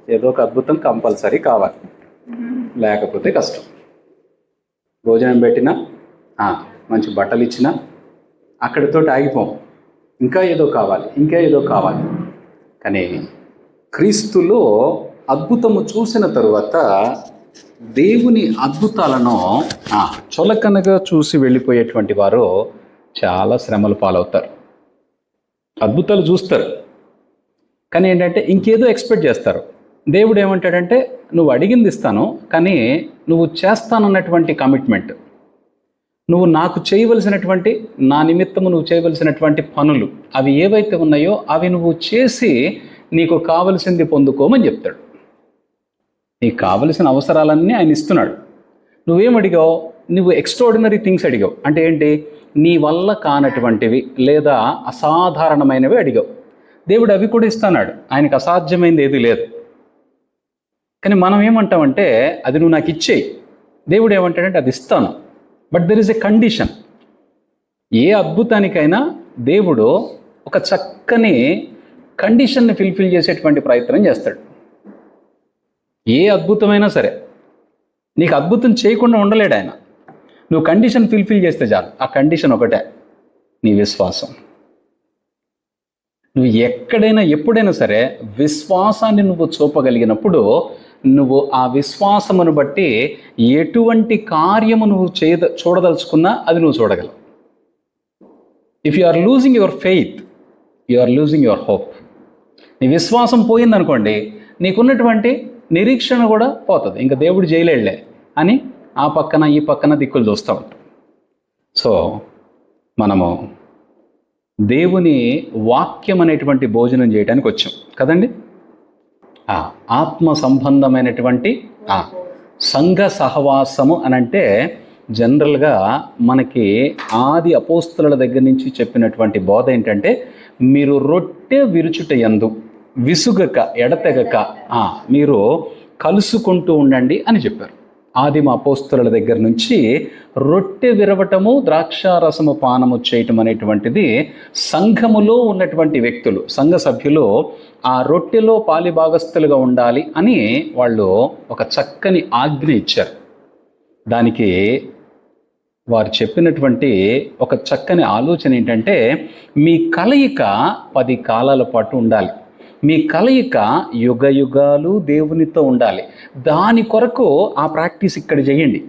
ఏదో ఒక అద్భుతం కంపల్సరీ కావాలి, లేకపోతే కష్టం. భోజనం పెట్టినా, మంచి బట్టలు ఇచ్చినా అక్కడితో ఆగిపోం. ఇంకా ఏదో కావాలి, ఇంకా ఏదో కావాలి. కానీ క్రీస్తులో అద్భుతము చూసిన తరువాత దేవుని అద్భుతాలను చులకనగా చూసి వెళ్ళిపోయేటువంటి వారు చాలా శ్రమలు పాలవుతారు. అద్భుతాలు చూస్తారు, కానీ ఏంటంటే ఇంకేదో ఎక్స్పెక్ట్ చేస్తారు. దేవుడు ఏమంటాడంటే, నువ్వు అడిగింది ఇస్తాను, కానీ నువ్వు చేస్తానన్నటువంటి కమిట్మెంట్, నువ్వు నాకు చేయవలసినటువంటి, నా నిమిత్తము నువ్వు చేయవలసినటువంటి పనులు అవి ఏవైతే ఉన్నాయో అవి నువ్వు చేసి నీకు కావలసింది పొందుకోమని చెప్తాడు. నీకు కావలసిన అవసరాలన్నీ ఆయన ఇస్తున్నాడు. నువ్వేమడిగావు? నువ్వు ఎక్స్ట్రాడినరీ థింగ్స్ అడిగావు. అంటే ఏంటి? నీ వల్ల కానటువంటివి లేదా అసాధారణమైనవి అడిగావు. దేవుడు అవి కూడా ఇస్తున్నాడు. ఆయనకు అసాధ్యమైనది ఏది లేదు. కానీ మనం ఏమంటామంటే, అది నువ్వు నాకు ఇచ్చేయి. దేవుడు ఏమంటాడంటే, అది ఇస్తాను, but there is a condition. ఏ అద్భుతానికైనా దేవుడు ఒక చక్కని కండిషన్ని ఫుల్ఫిల్ చేసేటువంటి ప్రయత్నం చేస్తాడు. ఏ అద్భుతమైనా సరే, నీకు అద్భుతం చేయకుండా ఉండలేడు ఆయన. నువ్వు కండిషన్ ఫుల్ఫిల్ చేస్తే చాలు. ఆ కండిషన్ ఒకటే, నీ విశ్వాసం. నువ్వు ఎక్కడైనా ఎప్పుడైనా సరే విశ్వాసాన్ని నువ్వు చూపగలిగినప్పుడు నువ్వు ఆ విశ్వాసమును బట్టి ఎటువంటి కార్యము నువ్వు చూడదలుచుకున్నా అది నువ్వు చూడగలవు. If you are losing your faith, you are losing your hope. నీ విశ్వాసం పోయిందనుకోండి, నీకున్నటువంటి నిరీక్షణ కూడా పోతుంది. ఇంకా దేవుడు చేయలేడులే అని ఆ పక్కన ఈ పక్కన దిక్కులు చూస్తూ ఉంటాం. సో మనము దేవుని వాక్యం అనేటువంటి భోజనం చేయడానికి వచ్చాం కదండి. ఆత్మ సంబంధమైనటువంటి సంఘ సహవాసము అని అంటే జనరల్గా మనకి ఆది అపోస్తలుల దగ్గర నుంచి చెప్పినటువంటి బోధ ఏంటంటే, మీరు రొట్టె విరుచుట యందు విసుగక ఎడతెగక మీరు కలుసుకుంటూ ఉండండి అని చెప్పారు. ఆదిమ అపోస్తలుల దగ్గర నుంచి రొట్టె విరవటము, ద్రాక్షారసము పానము చేయటం అనేటువంటిది సంఘములో ఉన్నటువంటి వ్యక్తులు, సంఘ సభ్యులు ఆ రొట్టెలో పాలిభాగస్తులుగా ఉండాలి అని వాళ్ళు ఒక చక్కని ఆజ్ఞ ఇచ్చారు. దానికి వారు చెప్పినటువంటి ఒక చక్కని ఆలోచన ఏంటంటే, మీ కలయిక 10 కాలాల పాటు ఉండాలి. మీ కలయిక యుగ యుగాలు దేవునితో ఉండాలి. దాని కొరకు ఆ ప్రాక్టీస్ ఇక్కడ చేయండి.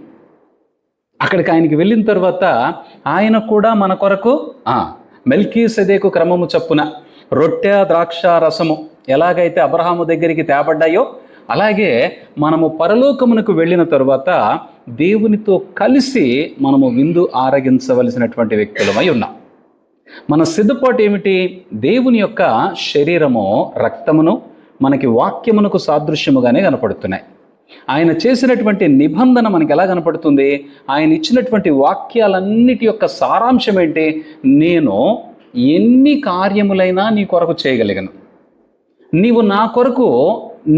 అక్కడికి ఆయనకి వెళ్ళిన తర్వాత ఆయన కూడా మన కొరకు మెల్కీసెదెకు క్రమము చప్పున రొట్టె ద్రాక్ష రసము ఎలాగైతే అబ్రహాము దగ్గరికి తేబడ్డాయో అలాగే మనము పరలోకమునకు వెళ్ళిన తరువాత దేవునితో కలిసి మనము విందు ఆరగించవలసినటువంటి వ్యక్తులమై ఉన్నాం. మన సిద్ధపాటు ఏమిటి? దేవుని యొక్క శరీరము, రక్తమును మనకి వాక్యమునకు సాదృశ్యముగానే కనపడుతున్నాయి. ఆయన చేసినటువంటి నిబంధన మనకి ఎలా కనపడుతుంది? ఆయన ఇచ్చినటువంటి వాక్యాలన్నిటి యొక్క సారాంశం ఏంటి? నేను ఎన్ని కార్యములైనా నీ కొరకు చేయగలిగను. నీవు నా కొరకు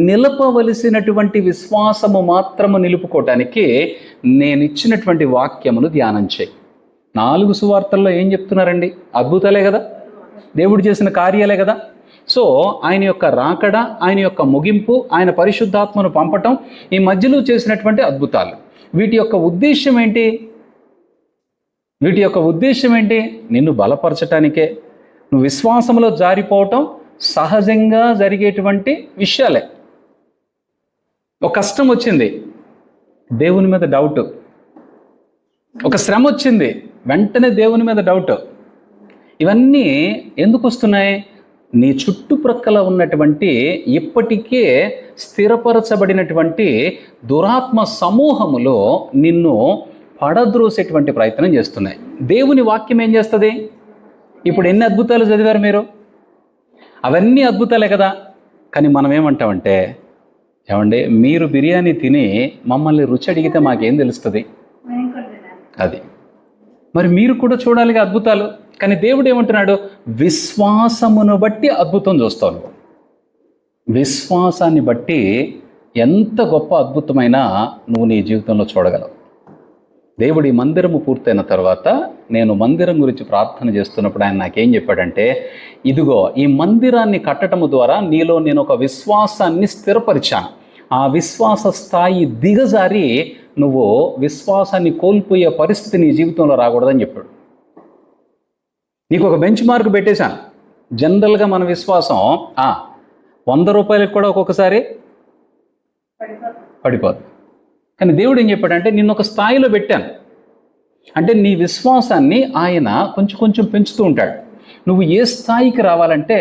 నిలపవలసినటువంటి విశ్వాసము మాత్రము నిలుపుకోవటానికి నేను ఇచ్చినటువంటి వాక్యమును ధ్యానం చేయి. 4 సువార్తల్లో ఏం చెప్తున్నారండి? అద్భుతాలే కదా, దేవుడు చేసిన కార్యాలే కదా. సో ఆయన యొక్క రాకడ, ఆయన యొక్క ముగింపు, ఆయన పరిశుద్ధాత్మను పంపటం, ఈ మధ్యలో చేసినటువంటి అద్భుతాలు, వీటి యొక్క ఉద్దేశం ఏంటి? నిన్ను బలపరచటానికే. నువ్వు విశ్వాసంలో జారిపోవటం సహజంగా జరిగేటువంటి విషయాలే. ఒక కష్టం వచ్చింది, దేవుని మీద డౌట్. ఒక శ్రమ వచ్చింది, వెంటనే దేవుని మీద డౌట్. ఇవన్నీ ఎందుకు వస్తున్నాయి? నీ చుట్టుప్రక్కల ఉన్నటువంటి ఇప్పటికే స్థిరపరచబడినటువంటి దురాత్మ సమూహములో నిన్ను పడద్రోసేటువంటి ప్రయత్నం చేస్తున్నాయి. దేవుని వాక్యం ఏం చేస్తుంది? ఇప్పుడు ఎన్ని అద్భుతాలు చదివారు మీరు? అవన్నీ అద్భుతాలే కదా. కానీ మనం ఏమంటామంటే, ఏమండి మీరు బిర్యానీ తిని మమ్మల్ని రుచి అడిగితే మాకేం తెలుస్తుంది? అది మరి మీరు కూడా చూడాలిగా అద్భుతాలు. కానీ దేవుడు ఏమంటున్నాడు? విశ్వాసమును బట్టి అద్భుతం చూస్తావు. విశ్వాసాన్ని బట్టి ఎంత గొప్ప అద్భుతమైనా నువ్వు నీ జీవితంలో చూడగలవు. దేవుడు ఈ మందిరము పూర్తయిన తర్వాత నేను మందిరం గురించి ప్రార్థన చేస్తున్నప్పుడు ఆయన నాకేం చెప్పాడంటే, ఇదిగో ఈ మందిరాన్ని కట్టడము ద్వారా నీలో నేను ఒక విశ్వాసాన్ని స్థిరపరిచాను. ఆ విశ్వాస స్థాయి దిగజారి నువ్వు విశ్వాసాన్ని కోల్పోయే పరిస్థితి నీ జీవితంలో రాకూడదని చెప్పాడు. నీకు ఒక బెంచ్ మార్క్ పెట్టేశాను. జనరల్గా మన విశ్వాసం 100 రూపాయలకు కూడా ఒక్కొక్కసారి పడిపోదు. కానీ దేవుడు ఏం చెప్పాడంటే, నిన్ను ఒక స్థాయిలో పెట్టాను. అంటే నీ విశ్వాసాన్ని ఆయన కొంచెం కొంచెం పెంచుతూ ఉంటాడు. నువ్వు ఏ స్థాయికి రావాలంటే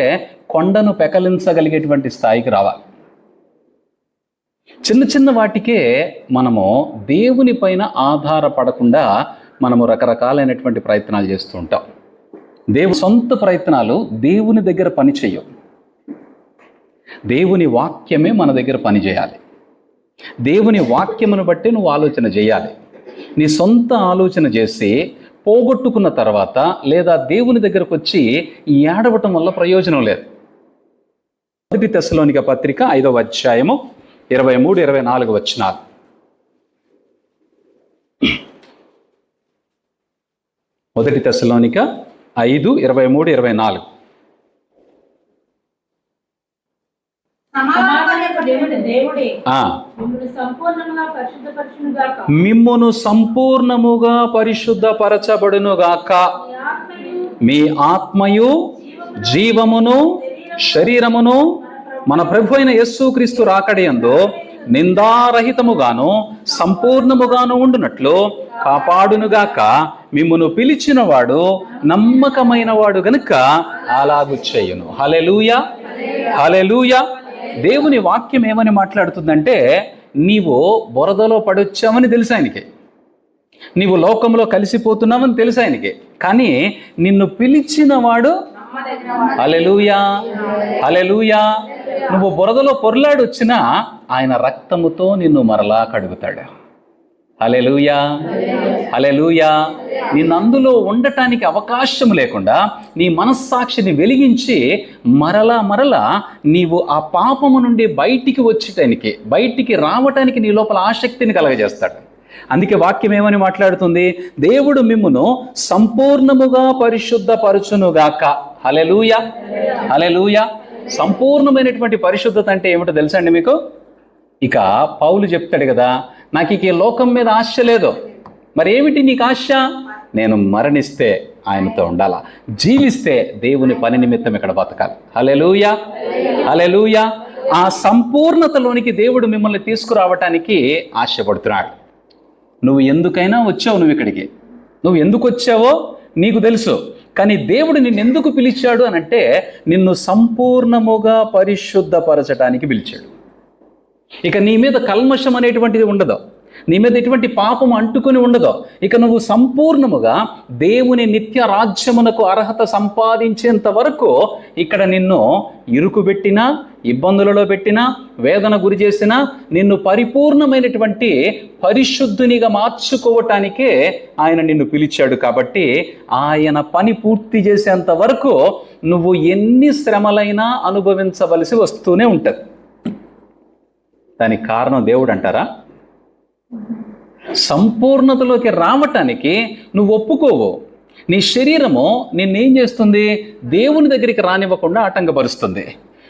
కొండను పెకలించగలిగేటువంటి స్థాయికి రావాలి. చిన్న చిన్న వాటికే మనము దేవుని పైన ఆధారపడకుండా మనము రకరకాలైనటువంటి ప్రయత్నాలు చేస్తూ ఉంటాం. సొంత ప్రయత్నాలు దేవుని దగ్గర పని చేయవు. దేవుని వాక్యమే మన దగ్గర పని చేయాలి. దేవుని వాక్యమును బట్టి నువ్వు ఆలోచన చేయాలి. నీ సొంత ఆలోచన చేసి పోగొట్టుకున్న తర్వాత లేదా దేవుని దగ్గరకు వచ్చి ఏడవటం వల్ల ప్రయోజనం లేదు. 1 తెస్సలోనిక పత్రిక 5వ అధ్యాయము 23-24 వచనాలు. 1 తెస్సలోనిక 5:23-24. మిమ్మును సంపూర్ణముగా పరిశుద్ధపరచబడునుగాక. మీ ఆత్మయు జీవమును శరీరమును మన ప్రభు అయిన యేసుక్రీస్తు రాకడయందు నిందారహితముగాను సంపూర్ణముగాను ఉండునట్లు కాపాడునుగాక. మిమ్మును పిలిచిన వాడు నమ్మకమైన వాడు గనుక అలాగు చేయును. హల్లెలూయా, హల్లెలూయా. దేవుని వాక్యం ఏమని మాట్లాడుతుందంటే, నీవు బురదలో పడొచ్చావని తెలుసు ఆయనకి, నీవు లోకంలో కలిసిపోతున్నావని తెలుసు ఆయనకి. కానీ నిన్ను పిలిచిన వాడు, హల్లెలూయా, హల్లెలూయా, నువ్వు బురదలో పొర్లాడొచ్చినా ఆయన రక్తముతో నిన్ను మరలా కడుగుతాడు. హల్లెలూయా, హల్లెలూయా. నిన్ను అందులో ఉండటానికి అవకాశం లేకుండా నీ మనస్సాక్షిని వెలిగించి మరలా నీవు ఆ పాపము నుండి బయటికి రావటానికి నీ లోపల ఆసక్తిని కలగజేస్తాడు. అందుకే వాక్యం ఏమని మాట్లాడుతుంది? దేవుడు మిమ్మును సంపూర్ణముగా పరిశుద్ధపరచునుగాక. హల్లెలూయా, హల్లెలూయా. సంపూర్ణమైనటువంటి పరిశుద్ధత అంటే ఏమిటో తెలుసా అండి మీకు? ఇక పౌలు చెప్తాడు కదా, నాకు ఇక లోకం మీద ఆశ లేదు. మరి ఏమిటి నీకు ఆశ? నేను మరణిస్తే ఆయనతో ఉండాలా, జీవిస్తే దేవుని పని నిమిత్తం ఇక్కడ బతకాలి. హల్లెలూయా, హల్లెలూయా. ఆ సంపూర్ణతలోనికి దేవుడు మిమ్మల్ని తీసుకురావటానికి ఆశపడుతున్నాడు. నువ్వు ఎందుకైనా వచ్చావు, నువ్వు ఇక్కడికి నువ్వు ఎందుకు వచ్చావో నీకు తెలుసు. కానీ దేవుడు నిన్ను ఎందుకు పిలిచాడు అనంటే, నిన్ను సంపూర్ణముగా పరిశుద్ధపరచడానికి పిలిచాడు. ఇక నీ మీద కల్మషం అనేటువంటిది ఉండదు, నీ మీద ఎటువంటి పాపం అంటుకొని ఉండదు. ఇక నువ్వు సంపూర్ణముగా దేవుని నిత్య రాజ్యమునకు అర్హత సంపాదించేంత వరకు ఇక్కడ నిన్ను ఇరుకు పెట్టినా, ఇబ్బందులలో పెట్టినా, వేదన గురి చేసినా, నిన్ను పరిపూర్ణమైనటువంటి పరిశుద్ధునిగా మార్చుకోవటానికే ఆయన నిన్ను పిలిచాడు. కాబట్టి ఆయన పని పూర్తి చేసేంత వరకు నువ్వు ఎన్ని శ్రమలైనా అనుభవించవలసి వస్తూనే ఉంటుంది. దానికి కారణం దేవుడు అంటారా? సంపూర్ణతలోకి రావటానికి నువ్వు ఒప్పుకోవు. నీ శరీరము నిన్నేం చేస్తుంది? దేవుని దగ్గరికి రానివ్వకుండా ఆటంకపరుస్తుంది.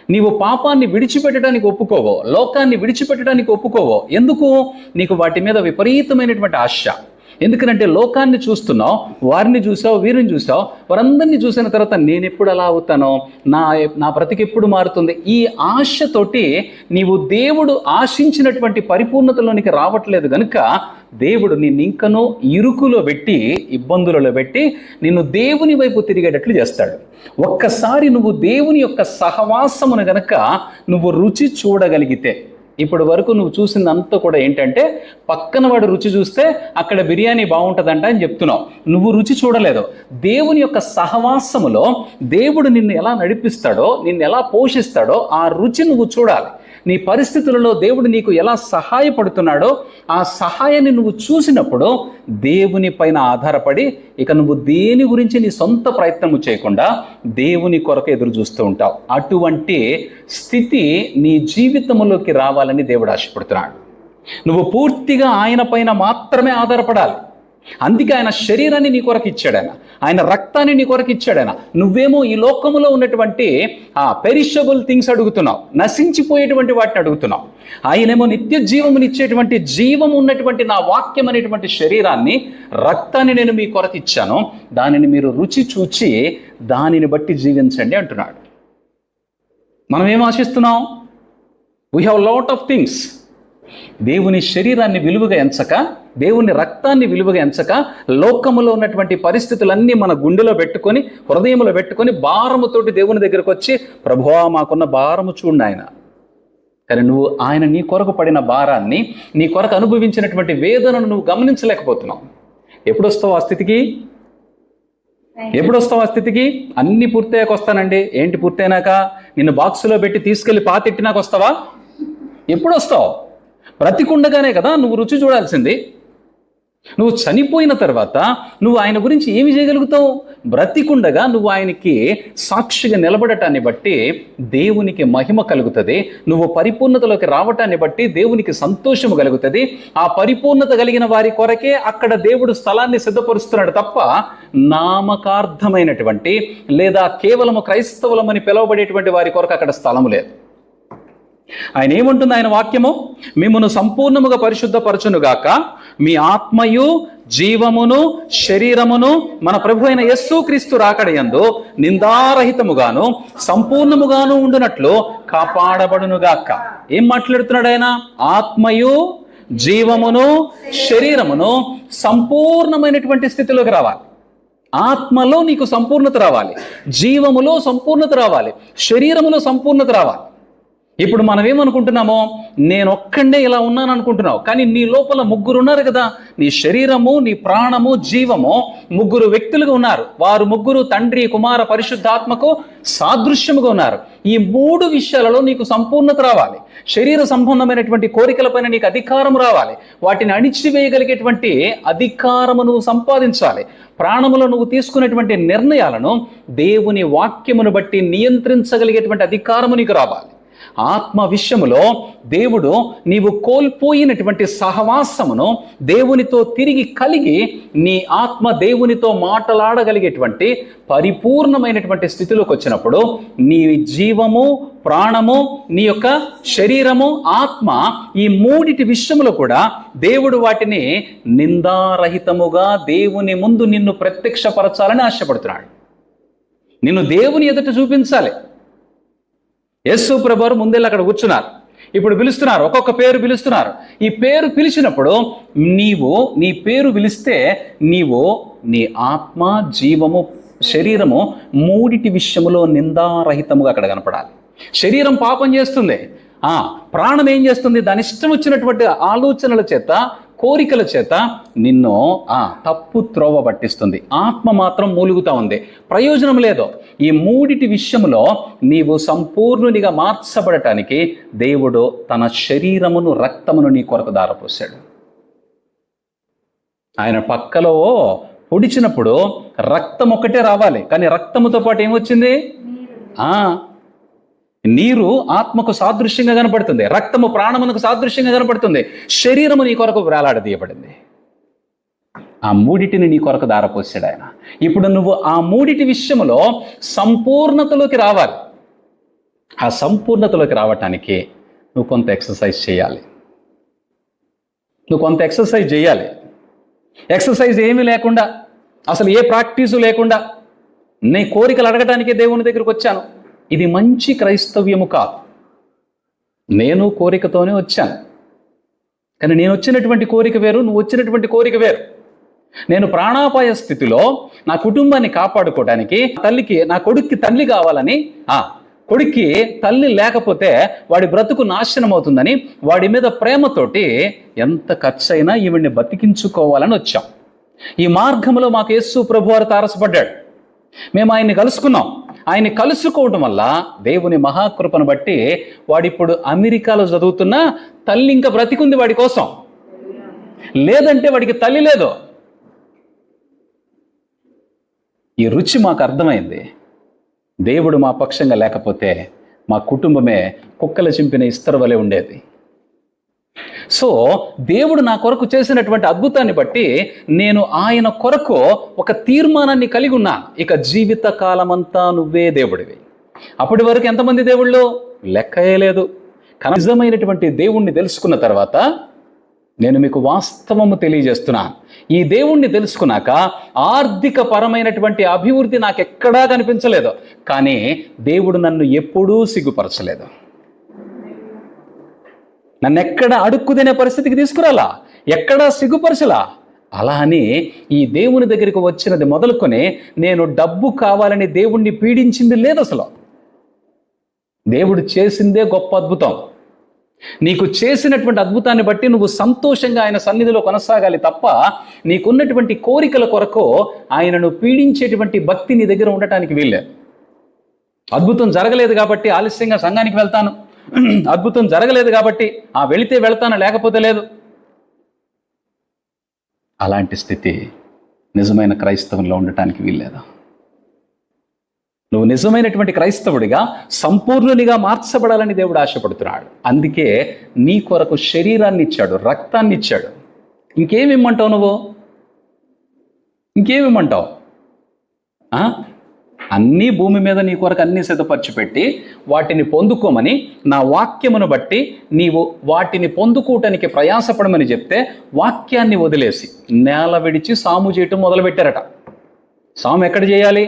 నీవు పాపాన్ని విడిచిపెట్టడానికి ఒప్పుకోవో, లోకాన్ని విడిచిపెట్టడానికి ఒప్పుకోవో. ఎందుకు? నీకు వాటి మీద విపరీతమైనటువంటి ఆశ. ఎందుకంటే లోకాన్ని చూస్తున్నావు, వారిని చూసావు, వీరిని చూసావు, వారందరినీ చూసిన తర్వాత నేను ఎప్పుడు అలా అవుతానో, నా బ్రతికి ఎప్పుడు మారుతుంది, ఈ ఆశతోటి నీవు దేవుడు ఆశించినటువంటి పరిపూర్ణతలోనికి రావట్లేదు. కనుక దేవుడు నిన్ను ఇంకనూ ఇరుకులో పెట్టి, ఇబ్బందులలో పెట్టి నిన్ను దేవుని వైపు తిరిగేటట్లు చేస్తాడు. ఒక్కసారి నువ్వు దేవుని యొక్క సహవాసమును గనక నువ్వు రుచి చూడగలిగితే, ఇప్పటి వరకు నువ్వు చూసిందంతా కూడా ఏంటంటే, పక్కన వాడు రుచి చూస్తే అక్కడ బిర్యానీ బాగుంటుందంట అని చెప్తున్నావు. నువ్వు రుచి చూడలేదు. దేవుని యొక్క సహవాసములో దేవుడు నిన్ను ఎలా నడిపిస్తాడో, నిన్ను ఎలా పోషిస్తాడో ఆ రుచి నువ్వు చూడాలి. నీ పరిస్థితులలో దేవుడు నీకు ఎలా సహాయపడుతున్నాడో ఆ సహాయాన్ని నువ్వు చూసినప్పుడు దేవుని పైన ఆధారపడి ఇక నువ్వు దేని గురించి నీ సొంత ప్రయత్నము చేయకుండా దేవుని కొరకు ఎదురు చూస్తూ ఉంటావు. అటువంటి స్థితి నీ జీవితంలోకి రావాలని దేవుడు ఆశపడుతున్నాడు. నువ్వు పూర్తిగా ఆయన పైన మాత్రమే ఆధారపడాలి. అందుకే ఆయన శరీరాన్ని నీ కొరకు ఇచ్చాడు, ఆయన రక్తాన్ని నీ కొరకు ఇచ్చాడు. నువ్వేమో ఈ లోకములో ఉన్నటువంటి పెరిషబుల్ థింగ్స్ అడుగుతున్నావు, నశించిపోయేటువంటి వాటిని అడుగుతున్నావు. ఆయనేమో నిత్య జీవమునిచ్చేటువంటి జీవం ఉన్నటువంటి నా వాక్యం అనేటువంటి శరీరాన్ని, రక్తాన్ని నేను మీ కొరకు ఇచ్చాను. దానిని మీరు రుచి చూచి దానిని బట్టి జీవించండి అంటున్నాడు. మనం ఏం ఆశిస్తున్నాం? We have lot of things. దేవుని శరీరాన్ని విలువగా ఎంచక, దేవుని రక్తాన్ని విలువగా ఎంచక, లోకములో ఉన్నటువంటి పరిస్థితులన్నీ మన గుండెలో పెట్టుకొని, హృదయంలో పెట్టుకొని, భారముతోటి దేవుని దగ్గరకు వచ్చి, ప్రభువా మాకున్న భారము చూడండి ఆయన. కానీ నువ్వు ఆయన నీ కొరకు పడిన భారాన్ని, నీ కొరకు అనుభవించినటువంటి వేదనను నువ్వు గమనించలేకపోతున్నావు. ఎప్పుడు వస్తావు ఆ స్థితికి? ఎప్పుడు వస్తావు ఆ స్థితికి? అన్నీ పూర్తయ్యాక వస్తానండి. ఏంటి పూర్తయినాక? నిన్ను బాక్సులో పెట్టి తీసుకెళ్ళి పాతెట్టినాక వస్తావా? ఎప్పుడు వస్తావు? బ్రతికుండగానే కదా నువ్వు రుచి చూడాల్సింది. నువ్వు చనిపోయిన తర్వాత నువ్వు ఆయన గురించి ఏమి చేయగలుగుతావు? బ్రతికుండగా నువ్వు ఆయనకి సాక్షిగా నిలబడటాన్ని బట్టి దేవునికి మహిమ కలుగుతుంది. నువ్వు పరిపూర్ణతలోకి రావటాన్ని బట్టి దేవునికి సంతోషము కలుగుతుంది. ఆ పరిపూర్ణత కలిగిన వారి కొరకే అక్కడ దేవుడు స్థలాన్ని సిద్ధపరుస్తున్నాడు తప్ప, నామకార్థమైనటువంటి లేదా కేవలము క్రైస్తవులమని పిలువబడేటువంటి వారి కొరకు అక్కడ స్థలము లేదు. ఆయన ఏముంటుంది? ఆయన వాక్యము, మిమ్మును సంపూర్ణముగా పరిశుద్ధపరచునుగాక, మీ ఆత్మయు జీవమును శరీరమును మన ప్రభు అయిన యేసుక్రీస్తు రాకడయందు నిందారహితముగాను సంపూర్ణముగాను ఉండునట్లు కాపాడబడునుగాక. ఏం మాట్లాడుతున్నాడు ఆయన? ఆత్మయు జీవమును శరీరమును సంపూర్ణమైనటువంటి స్థితిలోకి రావాలి. ఆత్మలో నీకు సంపూర్ణత రావాలి, జీవములో సంపూర్ణత రావాలి, శరీరములో సంపూర్ణత రావాలి. ఇప్పుడు మనం ఏమనుకుంటున్నామో, నేను ఒక్కడే ఇలా ఉన్నాను అనుకుంటున్నావు, కానీ నీ లోపల ముగ్గురు ఉన్నారు కదా. నీ శరీరము, నీ ప్రాణము, జీవము, ముగ్గురు వ్యక్తులుగా ఉన్నారు. వారు ముగ్గురు తండ్రి, కుమార, పరిశుద్ధాత్మకు సాదృశ్యముగా ఉన్నారు. ఈ మూడు విషయాలలో నీకు సంపూర్ణత రావాలి. శరీర సంబంధమైనటువంటి కోరికలపైన నీకు అధికారం రావాలి. వాటిని అణిచివేయగలిగేటువంటి అధికారము నువ్వు సంపాదించాలి. ప్రాణములో నువ్వు తీసుకునేటువంటి నిర్ణయాలను దేవుని వాక్యమును బట్టి నియంత్రించగలిగేటువంటి అధికారము నీకు రావాలి. ఆత్మ విషయములో దేవుడు నీవు కోల్పోయినటువంటి సహవాసమును దేవునితో తిరిగి కలిగి, నీ ఆత్మ దేవునితో మాట్లాడగలిగేటువంటి పరిపూర్ణమైనటువంటి స్థితిలోకి వచ్చినప్పుడు నీ జీవము, ప్రాణము, నీ యొక్క శరీరము, ఆత్మ, ఈ మూడిటి విషయములో కూడా దేవుడు వాటిని నిందారహితముగా దేవుని ముందు నిన్ను ప్రత్యక్షపరచాలని ఆశపడుతున్నాడు. నిన్ను దేవుని ఎదుట చూపించాలి. యేసు ప్రభువారు ముందెళ్ళి అక్కడ కూర్చున్నారు. ఇప్పుడు పిలుస్తున్నారు, ఒక్కొక్క పేరు పిలుస్తున్నారు. ఈ పేరు పిలిచినప్పుడు నీ పేరు పిలిస్తే నీవు నీ ఆత్మ, జీవము, శరీరము మూడిటి విషయములో నిందారహితముగా అక్కడ కనపడాలి. శరీరం పాపం చేస్తుంది, ప్రాణం ఏం చేస్తుంది? దాని ఇష్టం వచ్చినటువంటి ఆలోచనల చేత, కోరికల చేత నిన్ను తప్పు త్రోవ పట్టిస్తుంది. ఆత్మ మాత్రం మూలుగుతా ఉంది, ప్రయోజనం లేదు. ఈ మూడిటి విషయంలో నీవు సంపూర్ణునిగా మార్చబడటానికి దేవుడు తన శరీరమును, రక్తమును నీ కొరకు దారపోసాడు. ఆయన పక్కలో పొడిచినప్పుడు రక్తం ఒకటే రావాలి, కానీ రక్తముతో పాటు ఏమొచ్చింది? నీరు ఆత్మకు సాదృశ్యంగా కనపడుతుంది, రక్తము ప్రాణమునకు సాదృశ్యంగా కనపడుతుంది, శరీరము నీ కొరకు వేలాడదీయబడింది. ఆ మూడిటిని నీ కొరకు దారపోసాడు ఆయన. ఇప్పుడు నువ్వు ఆ మూడిటి విషయంలో సంపూర్ణతలోకి రావాలి. ఆ సంపూర్ణతలోకి రావటానికి నువ్వు కొంత ఎక్సర్సైజ్ చేయాలి. ఎక్సర్సైజ్ ఏమీ లేకుండా, అసలు ఏ ప్రాక్టీసు లేకుండా, నీ కోరికలు అడగటానికే దేవుని దగ్గరికి వచ్చాను. ఇది మంచి క్రైస్తవ్యము కాదు. నేను కోరికతోనే వచ్చాను, కానీ నేను వచ్చినటువంటి కోరిక వేరు, నువ్వు వచ్చినటువంటి కోరిక వేరు. నేను ప్రాణాపాయ స్థితిలో నా కుటుంబాన్ని కాపాడుకోవడానికి, నా కొడుక్కి తల్లి కావాలని, కొడుక్కి తల్లి లేకపోతే వాడి బ్రతుకు నాశనం అవుతుందని, వాడి మీద ప్రేమతోటి ఎంత ఖర్చైనా ఈవిడ్ని బతికించుకోవాలని వచ్చాం. ఈ మార్గంలో మాకు యేసు ప్రభువారు తారసపడ్డాడు. మేము ఆయన్ని కలుసుకున్నాం. ఆయన్ని కలుసుకోవడం వల్ల దేవుని మహాకృపను బట్టి వాడిప్పుడు అమెరికాలో చదువుతున్నా తల్లి ఇంకా బ్రతికుంది వాడి కోసం. లేదంటే వాడికి తల్లి లేదు. ఈ రుచి మాకు అర్థమైంది. దేవుడు మా పక్షంగా లేకపోతే మా కుటుంబమే కుక్కలు చింపిన ఇస్తరు వలె ఉండేది. సో దేవుడు నా కొరకు చేసినటువంటి అద్భుతాన్ని బట్టి నేను ఆయన కొరకు ఒక తీర్మానాన్ని కలిగి ఉన్నాను. ఇక జీవిత కాలమంతా నువ్వే దేవుడివి. అప్పటి వరకు ఎంతమంది దేవుళ్ళు లెక్కయే లేదు. కానీ నిజమైనటువంటి దేవుణ్ణి తెలుసుకున్న తర్వాత నేను మీకు వాస్తవము తెలియజేస్తున్నాను. ఈ దేవుణ్ణి తెలుసుకున్నాక ఆర్థిక పరమైనటువంటి అభివృద్ధి నాకు ఎక్కడా కనిపించలేదు, కానీ దేవుడు నన్ను ఎప్పుడూ సిగ్గుపరచలేదు. నన్ను ఎక్కడ అడుక్కు తినే పరిస్థితికి తీసుకురాలా, ఎక్కడా సిగ్గుపరచలా. అలా అని ఈ దేవుని దగ్గరికి వచ్చినది మొదలుకొని నేను డబ్బు కావాలని దేవుణ్ణి పీడించింది లేదు. అసలు దేవుడు చేసిందే గొప్ప అద్భుతం. నీకు చేసినటువంటి అద్భుతాన్ని బట్టి నువ్వు సంతోషంగా ఆయన సన్నిధిలో కొనసాగాలి తప్ప నీకున్నటువంటి కోరికల కొరకు ఆయనను పీడించేటువంటి భక్తి నీ దగ్గర ఉండటానికి వీల్లేదు. అద్భుతం జరగలేదు కాబట్టి ఆలస్యంగా సంఘానికి వెళ్తాను, అద్భుతం జరగలేదు కాబట్టి వెళితే వెళ్తాను లేకపోతే లేదు. అలాంటి స్థితి నిజమైన క్రైస్తవంలో ఉండటానికి వీల్లేదు. నువ్వు నిజమైనటువంటి క్రైస్తవుడిగా సంపూర్ణునిగా మార్చబడాలని దేవుడు ఆశపడుతున్నాడు. అందుకే నీ కొరకు శరీరాన్ని ఇచ్చాడు, రక్తాన్ని ఇచ్చాడు. ఇంకేమిమ్మంటావు నువ్వు? ఇంకేమిమ్మంటావు? అన్నీ భూమి మీద నీ కొరకు అన్నీ సిద్ధపరిచి పెట్టి వాటిని పొందుకోమని నా వాక్యమును బట్టి నీవు వాటిని పొందుకోవటానికి ప్రయాసపడమని చెప్తే వాక్యాన్ని వదిలేసి నేల విడిచి సాము చేయటం మొదలుపెట్టారట. సాము ఎక్కడ చేయాలి?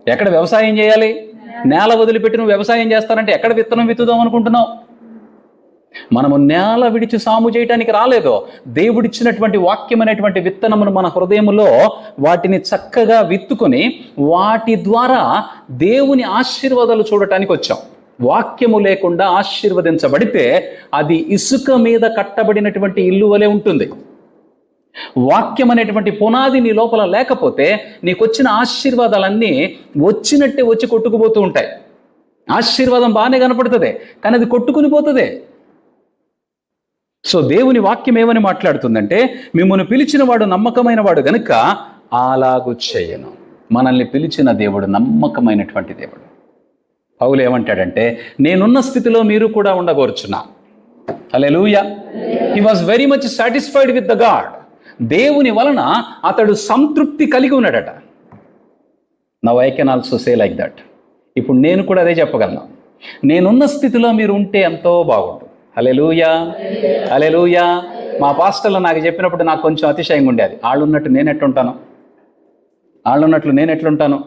ఎక్కడ వ్యవసాయం చేయాలి? నేల వదిలిపెట్టి నువ్వు వ్యవసాయం చేస్తానంటే ఎక్కడ విత్తనం విత్తుదాం అనుకుంటున్నావు? మనము నేల విడిచి సాము చేయటానికి రాలేదు. దేవుడిచ్చినటువంటి వాక్యం అనేటువంటి విత్తనమును మన హృదయములో వాటిని చక్కగా విత్తుకొని వాటి ద్వారా దేవుని ఆశీర్వాదాలు చూడటానికి వచ్చాం. వాక్యము లేకుండా ఆశీర్వదించబడితే అది ఇసుక మీద కట్టబడినటువంటి ఇల్లు వలె ఉంటుంది. వాక్యం అనేటువంటి పునాది నీ లోపల లేకపోతే నీకొచ్చిన ఆశీర్వాదాలన్నీ వచ్చినట్టే వచ్చి కొట్టుకుపోతూ ఉంటాయి. ఆశీర్వాదం బాగానే కనపడుతుంది, కానీ అది కొట్టుకుని పోతుంది. సో దేవుని వాక్యం ఏమని మాట్లాడుతుందంటే, మిమ్మల్ని పిలిచిన వాడు నమ్మకమైన వాడు గనుక అలాగు చేయను. మనల్ని పిలిచిన దేవుడు నమ్మకమైనటువంటి దేవుడు. పౌలు ఏమంటాడంటే, నేనున్న స్థితిలో మీరు కూడా ఉండగోర్చున్నా. Hallelujah. He was very much satisfied with the God. దేవుని వలన అతడు సంతృప్తి కలిగి ఉన్నాడట. Now I can also say like that. ఇప్పుడు నేను కూడా అదే చెప్పగలను. నేనున్న స్థితిలో మీరు ఉంటే ఎంతో బాగుంటుంది. హల్లెలూయా, హల్లెలూయా. మా పాస్టర్లు నాకు చెప్పినప్పుడు నాకు కొంచెం అతిశయంగా ఉండేది. వాళ్ళు ఉన్నట్టు నేను ఎట్లుంటాను, వాళ్ళు ఉన్నట్లు నేను ఎట్లుంటాను,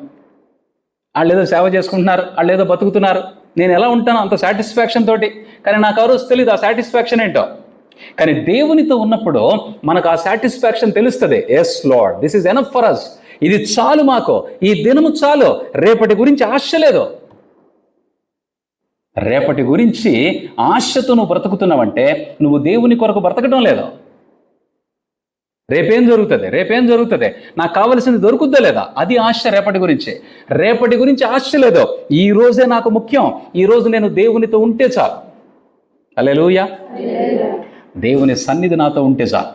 వాళ్ళు ఏదో సేవ చేసుకుంటున్నారు, వాళ్ళు ఏదో బతుకుతున్నారు, నేను ఎలా ఉంటాను అంత సాటిస్ఫాక్షన్ తోటి. కానీ నాకు ఆ రోజు తెలియదు ఆ సాటిస్ఫాక్షన్ ఏంటో. కానీ దేవునితో ఉన్నప్పుడు మనకు ఆ సాటిస్ఫాక్షన్ తెలుస్తుంది. Yes Lord, this is enough for us. ఇది చాలు, మాకు ఈ దినము చాలు. రేపటి గురించి ఆశ లేదు. రేపటి గురించి ఆశతో నువ్వు బ్రతుకుతున్నావంటే నువ్వు దేవుని కొరకు బ్రతకడం లేదు. రేపేం జరుగుతుంది, రేపేం జరుగుతుంది, నాకు కావలసింది దొరుకుద్దా లేదా, అది ఆశ రేపటి గురించి. రేపటి గురించి ఆశ లేదు. ఈ రోజే నాకు ముఖ్యం. ఈ రోజు నేను దేవునితో ఉంటే చాలు. హల్లెలూయా. దేవుని సన్నిధి నాతో ఉంటే చాలు.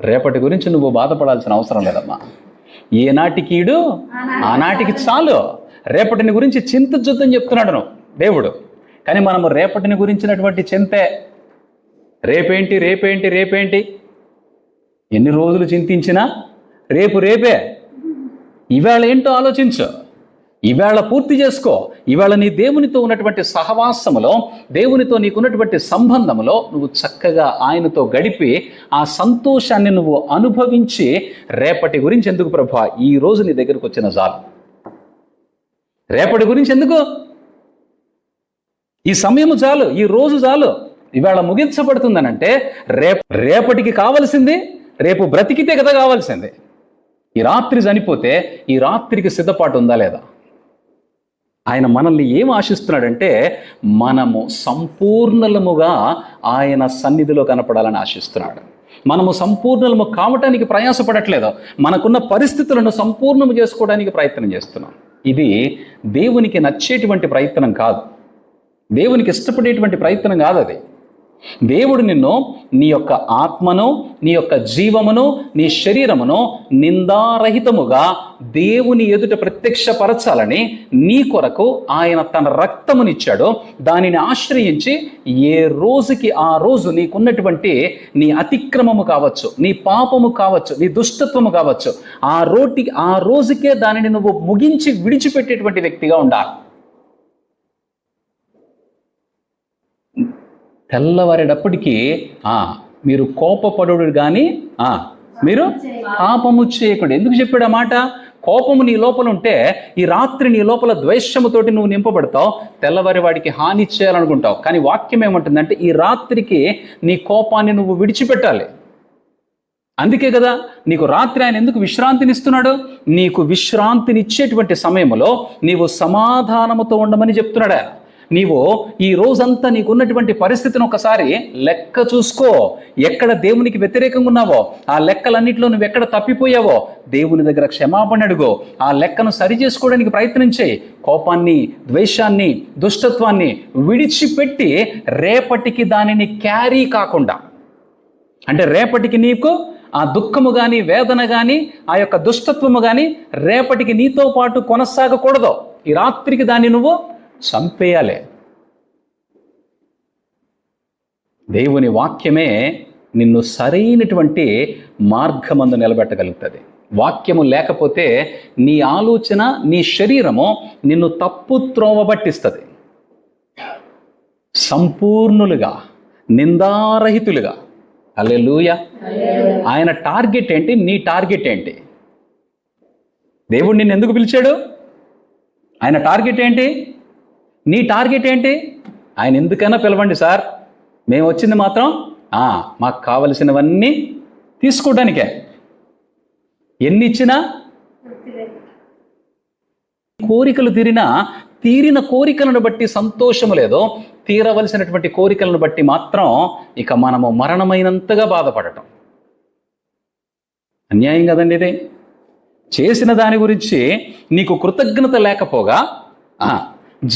రేపటి గురించి నువ్వు బాధపడాల్సిన అవసరం లేదమ్మా. ఏనాటికి ఈడు ఆనాటికి చాలు. రేపటిని గురించి చింతించొద్దని చెప్తున్నాడు నువ్వు దేవుడు. కానీ మనము రేపటిని గురించినటువంటి చింతే. రేపేంటి రేపేంటి రేపేంటి, ఎన్ని రోజులు చింతించినా రేపు రేపే. ఇవాళ ఏంటో ఆలోచించు, ఇవాళ పూర్తి చేసుకో. ఇవాళ నీ దేవునితో ఉన్నటువంటి సహవాసములో, దేవునితో నీకున్నటువంటి సంబంధములో నువ్వు చక్కగా ఆయనతో గడిపి ఆ సంతోషాన్ని నువ్వు అనుభవించి రేపటి గురించి ఎందుకు ప్రభువా, ఈ రోజు నీ దగ్గరకు వచ్చిన చాలు. రేపటి గురించి ఎందుకు, ఈ సమయము చాలు, ఈ రోజు చాలు. ఇవాళ ముగించబడుతుందనంటే రేపటికి కావలసింది రేపు బ్రతికితే కదా కావాల్సింది. ఈ రాత్రి చనిపోతే ఈ రాత్రికి సిద్ధపాటు ఉందా లేదా? ఆయన మనల్ని ఏం ఆశిస్తున్నాడంటే మనము సంపూర్ణలముగా ఆయన సన్నిధిలో కనపడాలని ఆశిస్తున్నాడు. మనము సంపూర్ణలము కావటానికి ప్రయాసపడట్లేదు, మనకున్న పరిస్థితులను సంపూర్ణము చేసుకోవడానికి ప్రయత్నం చేస్తున్నాం. ఇది దేవునికి నచ్చేటువంటి ప్రయత్నం కాదు, దేవునికి ఇష్టపడేటువంటి ప్రయత్నం కాదు అది. దేవుడు నిన్ను, నీ యొక్క ఆత్మను, నీ యొక్క జీవమును, నీ శరీరమును నిందారహితముగా దేవుని ఎదుట ప్రత్యక్షపరచాలని నీ కొరకు ఆయన తన రక్తమునిచ్చాడు. దానిని ఆశ్రయించి ఏ రోజుకి ఆ రోజు నీకున్నటువంటి నీ అతిక్రమము కావచ్చు, నీ పాపము కావచ్చు, నీ దుష్టత్వము కావచ్చు, ఆ రోజుకే దానిని నువ్వు ముగించి విడిచిపెట్టేటువంటి వ్యక్తిగా ఉండాలి. తెల్లవారేటప్పటికీ మీరు కోపపడు కానీ మీరు పాపము చేయకూడదు. ఎందుకు చెప్పాడు ఆ మాట? కోపము నీ లోపల ఉంటే ఈ రాత్రి నీ లోపల ద్వేషముతోటి నువ్వు నింపబడతావు, తెల్లవారి వాడికి హాని చేయాలనుకుంటావు. కానీ వాక్యం ఏమంటుందంటే ఈ రాత్రికి నీ కోపాన్ని నువ్వు విడిచిపెట్టాలి. అందుకే కదా నీకు రాత్రి ఆయన ఎందుకు విశ్రాంతినిస్తున్నాడు? నీకు విశ్రాంతినిచ్చేటువంటి సమయంలో నీవు సమాధానముతో ఉండమని చెప్తున్నాడు ఆయన. నీవు ఈ రోజంతా నీకున్నటువంటి పరిస్థితిని ఒకసారి లెక్క చూసుకో. ఎక్కడ దేవునికి వ్యతిరేకంగా ఉన్నావో, ఆ లెక్కలన్నింటిలో నువ్వు ఎక్కడ తప్పిపోయావో దేవుని దగ్గర క్షమాపణ అడుగు. ఆ లెక్కను సరి చేసుకోవడానికి ప్రయత్నించే. కోపాన్ని, ద్వేషాన్ని, దుష్టత్వాన్ని విడిచిపెట్టి రేపటికి దానిని క్యారీ కాకుండా, అంటే రేపటికి నీకు ఆ దుఃఖము కానీ, వేదన కానీ, ఆ యొక్క దుష్టత్వము కానీ రేపటికి నీతో పాటు కొనసాగకూడదు. ఈ రాత్రికి దాన్ని నువ్వు చంపేయాలి. దేవుని వాక్యమే నిన్ను సరైనటువంటి మార్గమందు నిలబెట్టగలుగుతుంది. వాక్యము లేకపోతే నీ ఆలోచన, నీ శరీరము నిన్ను తప్పు త్రోవబట్టిస్తుంది. సంపూర్ణులుగా, నిందారహితులుగా. హల్లెలూయా. ఆయన టార్గెట్ ఏంటి? నీ టార్గెట్ ఏంటి? దేవుడు నిన్ను ఎందుకు పిలిచాడు? ఆయన టార్గెట్ ఏంటి? నీ టార్గెట్ ఏంటి? ఆయన ఎందుకైనా పిలవండి సార్, మేము వచ్చింది మాత్రం మాకు కావలసినవన్నీ తీసుకోవడానికే. ఎన్ని ఇచ్చినా కోరికలు తీరిన కోరికలను బట్టి సంతోషము లేదో, తీరవలసినటువంటి కోరికలను బట్టి మాత్రం ఇక మనము మరణమైనంతగా బాధపడటం అన్యాయం కదండి. ఇది చేసిన దాని గురించి నీకు కృతజ్ఞత లేకపోగా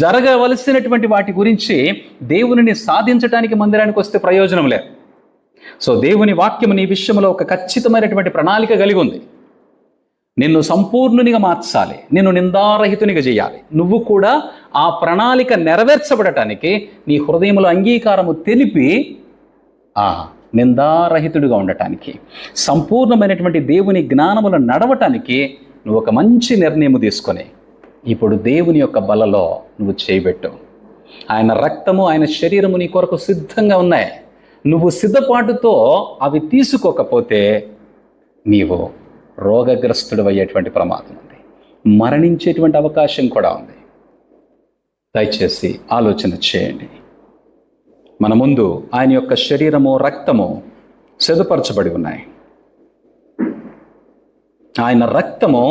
జరగవలసినటువంటి వాటి గురించి దేవునిని సాధించడానికి మందిరానికి వస్తే ప్రయోజనం లేదు. సో దేవుని వాక్యం నీ విషయంలో ఒక ఖచ్చితమైనటువంటి ప్రణాళిక కలిగి ఉంది. నిన్ను సంపూర్ణునిగా మార్చాలి, నిన్ను నిందారహితునిగా చేయాలి. నువ్వు కూడా ఆ ప్రణాళిక నెరవేర్చబడటానికి నీ హృదయంలో అంగీకారము తెలిపి నిందారహితుడిగా ఉండటానికి, సంపూర్ణమైనటువంటి దేవుని జ్ఞానములను నడవటానికి నువ్వు ఒక మంచి నిర్ణయం తీసుకొని ఇప్పుడు దేవుని యొక్క బలలో నువ్వు చేయబెట్టు. ఆయన రక్తము, ఆయన శరీరము నీ కొరకు సిద్ధంగా ఉన్నాయి. నువ్వు సిద్ధపాటుతో అవి తీసుకోకపోతే నీవు రోగగ్రస్తుడు అయ్యేటువంటి ప్రమాదం ఉంది, మరణించేటువంటి అవకాశం కూడా ఉంది. దయచేసి ఆలోచన చేయండి. మన ముందు ఆయన యొక్క శరీరము, రక్తము సిద్ధపరచబడి ఉన్నాయి. ఆయన రక్తము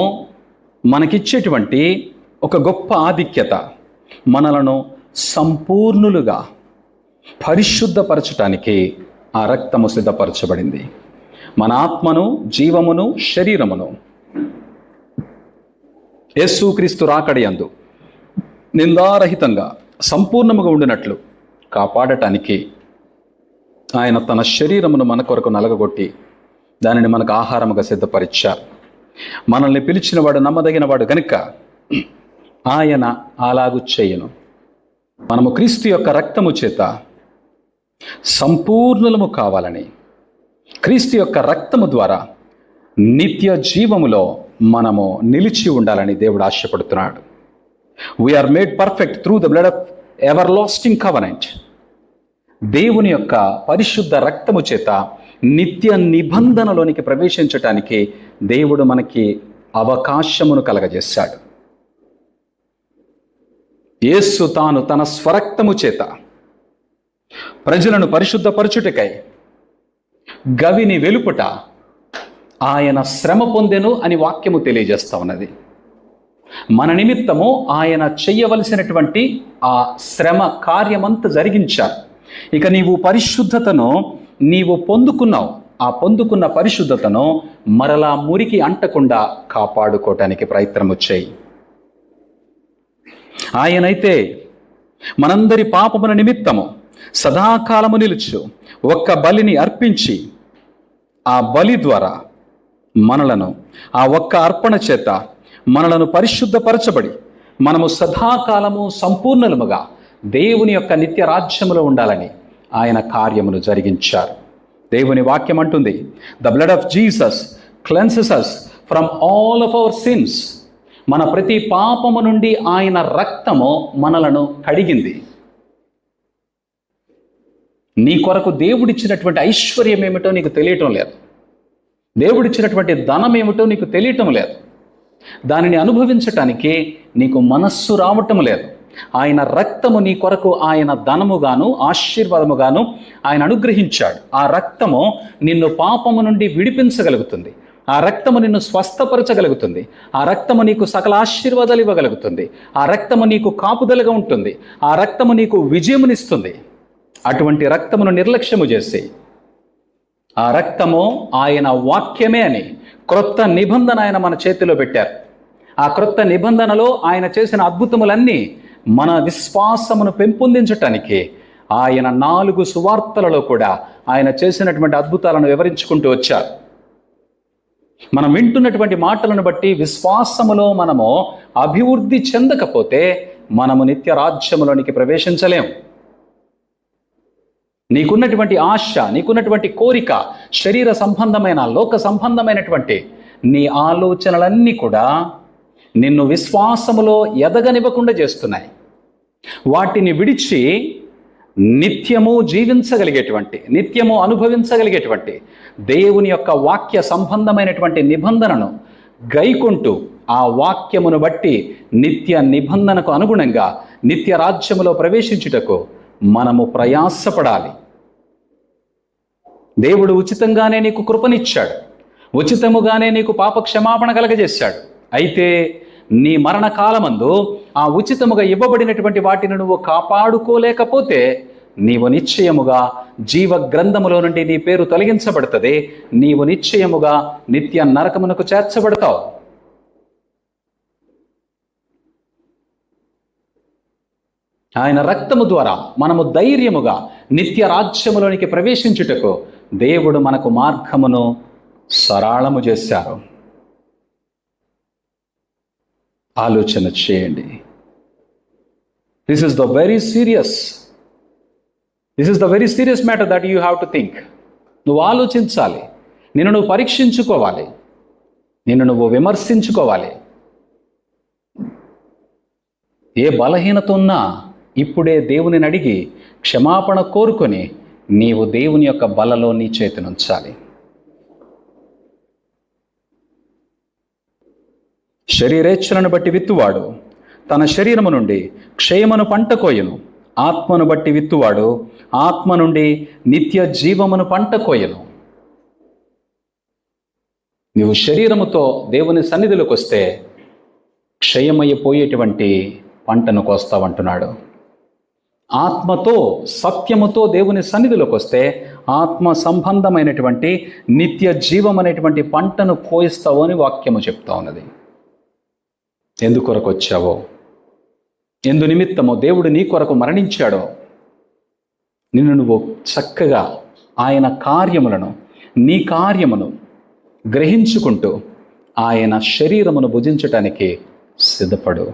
మనకిచ్చేటువంటి ఒక గొప్ప ఆధిక్యత, మనలను సంపూర్ణులుగా పరిశుద్ధపరచటానికి ఆ రక్తము సిద్ధపరచబడింది. మన ఆత్మను, జీవమును, శరీరమును యేసుక్రీస్తు రాకడయందు నిందారహితంగా సంపూర్ణముగా ఉండినట్లు కాపాడటానికి ఆయన తన శరీరమును మన కొరకు నలగగొట్టి దానిని మనకు ఆహారముగా సిద్ధపరిచారు. మనల్ని పిలిచినవాడు నమ్మదగినవాడు గనుక ఆయన అలాగు చేయను. మనము క్రీస్తు యొక్క రక్తము చేత సంపూర్ణులము కావాలని, క్రీస్తు యొక్క రక్తము ద్వారా నిత్య జీవములో మనము నిలిచి ఉండాలని దేవుడు ఆశపడుతున్నాడు. We are made perfect through the blood of everlasting covenant. దేవుని యొక్క పరిశుద్ధ రక్తము చేత నిత్య నిబంధనలోనికి ప్రవేశించటానికి దేవుడు మనకి అవకాశమును కలగజేశాడు. యేసు తాను తన స్వరక్తము చేత ప్రజలను పరిశుద్ధపరచుటకై గవిని వెలుపుట ఆయన శ్రమ పొందెను అని వాక్యము తెలియజేస్తా ఉన్నది. మన నిమిత్తము ఆయన చెయ్యవలసినటువంటి ఆ శ్రమ కార్యమంతా జరిగించారు. ఇక నీవు పరిశుద్ధతను నీవు పొందుకున్నావు. ఆ పొందుకున్న పరిశుద్ధతను మరలా మురికి అంటకుండా కాపాడుకోవటానికి ప్రయత్నము చేయి. ఆయనైతే మనందరి పాపముల నిమిత్తము సదాకాలము నిలుచు ఒక్క బలిని అర్పించి ఆ బలి ద్వారా మనలను, ఆ ఒక్క అర్పణ చేత మనలను పరిశుద్ధపరచబడి మనము సదాకాలము సంపూర్ణముగా దేవుని యొక్క నిత్య రాజ్యములో ఉండాలని ఆయన కార్యమును జరిగించారు. దేవుని వాక్యం అంటుంది, the blood of Jesus cleanses us from all of our sins. మన ప్రతి పాపము నుండి ఆయన రక్తము మనలను కడిగింది. నీ కొరకు దేవుడిచ్చినటువంటి ఐశ్వర్యం ఏమిటో నీకు తెలియటం లేదు. దేవుడిచ్చినటువంటి ధనం ఏమిటో నీకు తెలియటం లేదు. దానిని అనుభవించటానికి నీకు మనస్సు రావటం లేదు. ఆయన రక్తము నీ కొరకు ఆయన ధనముగాను ఆశీర్వాదముగాను ఆయన అనుగ్రహించాడు. ఆ రక్తము నిన్ను పాపము నుండి విడిపించగలుగుతుంది. ఆ రక్తము నిన్ను స్వస్థపరచగలుగుతుంది. ఆ రక్తము నీకు సకల ఆశీర్వాదాలు ఇవ్వగలుగుతుంది. ఆ రక్తము నీకు కాపుదలగా ఉంటుంది. ఆ రక్తము నీకు విజయమునిస్తుంది. అటువంటి రక్తమును నిర్లక్ష్యము చేసి, ఆ రక్తము ఆయన వాక్యమే అని క్రొత్త నిబంధన ఆయన మన చేతిలో పెట్టారు. ఆ క్రొత్త నిబంధనలో ఆయన చేసిన అద్భుతములన్నీ మన విశ్వాసమును పెంపొందించటానికి ఆయన 4 సువార్తలలో కూడా ఆయన చేసినటువంటి అద్భుతాలను వివరించుకుంటూ వచ్చారు. మనం వింటున్నటువంటి మాటలను బట్టి విశ్వాసములో మనము అభివృద్ధి చెందకపోతే మనము నిత్య రాజ్యములోనికి ప్రవేశించలేము. నీకున్నటువంటి ఆశ, నీకున్నటువంటి కోరిక, శరీర సంబంధమైన, లోక సంబంధమైనటువంటి నీ ఆలోచనలన్నీ కూడా నిన్ను విశ్వాసములో ఎదగనివ్వకుండా చేస్తున్నాయి. వాటిని విడిచి నిత్యము జీవించగలిగేటువంటి, నిత్యము అనుభవించగలిగేటువంటి దేవుని యొక్క వాక్య సంబంధమైనటువంటి నిబంధనను గైకొంటూ ఆ వాక్యమును బట్టి నిత్య నిబంధనకు అనుగుణంగా నిత్య రాజ్యములో ప్రవేశించుటకు మనము ప్రయాసపడాలి. దేవుడు ఉచితంగానే నీకు కృపనిచ్చాడు. ఉచితముగానే నీకు పాప క్షమాపణ కలగజేశాడు. అయితే నీ మరణకాలమందు ఆ ఉచితముగా ఇవ్వబడినటువంటి వాటిని నువ్వు కాపాడుకోలేకపోతే నీవు నిశ్చయముగా జీవ గ్రంథములో నుండి నీ పేరు తొలగించబడుతుంది. నీవు నిశ్చయముగా నిత్య నరకమునకు చేర్చబడతావు. ఆయన రక్తము ద్వారా మనము ధైర్యముగా నిత్య రాజ్యములోనికి ప్రవేశించుటకు దేవుడు మనకు మార్గమును సరళము చేశారు. ఆలోచన చేయండి. This is the very serious matter that you have to think. నువ్వు ఆలోచించాలి, నిన్ను నువ్వు పరీక్షించుకోవాలి, నిన్ను నువ్వు విమర్శించుకోవాలి. ఏ బలహీనత ఉన్నా ఇప్పుడే దేవునిని అడిగి క్షమాపణ కోరుకొని నీవు దేవుని యొక్క బలలో నీ చేతినుంచాలి. శరీరేచ్ఛలను బట్టి విత్తువాడు తన శరీరము నుండి క్షయమును పంట కోయను. ఆత్మను బట్టి విత్తువాడు ఆత్మ నుండి నిత్య జీవమును పంట కోయను. నీవు శరీరముతో దేవుని సన్నిధిలోకి వస్తే క్షయమైపోయేటువంటి పంటను కోస్తావంటున్నాడు. ఆత్మతో, సత్యముతో దేవుని సన్నిధిలోకి వస్తే ఆత్మ సంబంధమైనటువంటి నిత్య జీవం అనేటువంటి పంటను కోయిస్తావు అని వాక్యము చెప్తా ఉన్నది. ఎందుకొరకు వచ్చావో, ఎందు నిమిత్తమో దేవుడు నీ కొరకు మరణించాడో నిన్ను నువ్వు చక్కగా ఆయన కార్యములను, నీ కార్యమును గ్రహించుకుంటూ ఆయన శరీరమును భుజించటానికి సిద్ధపడు.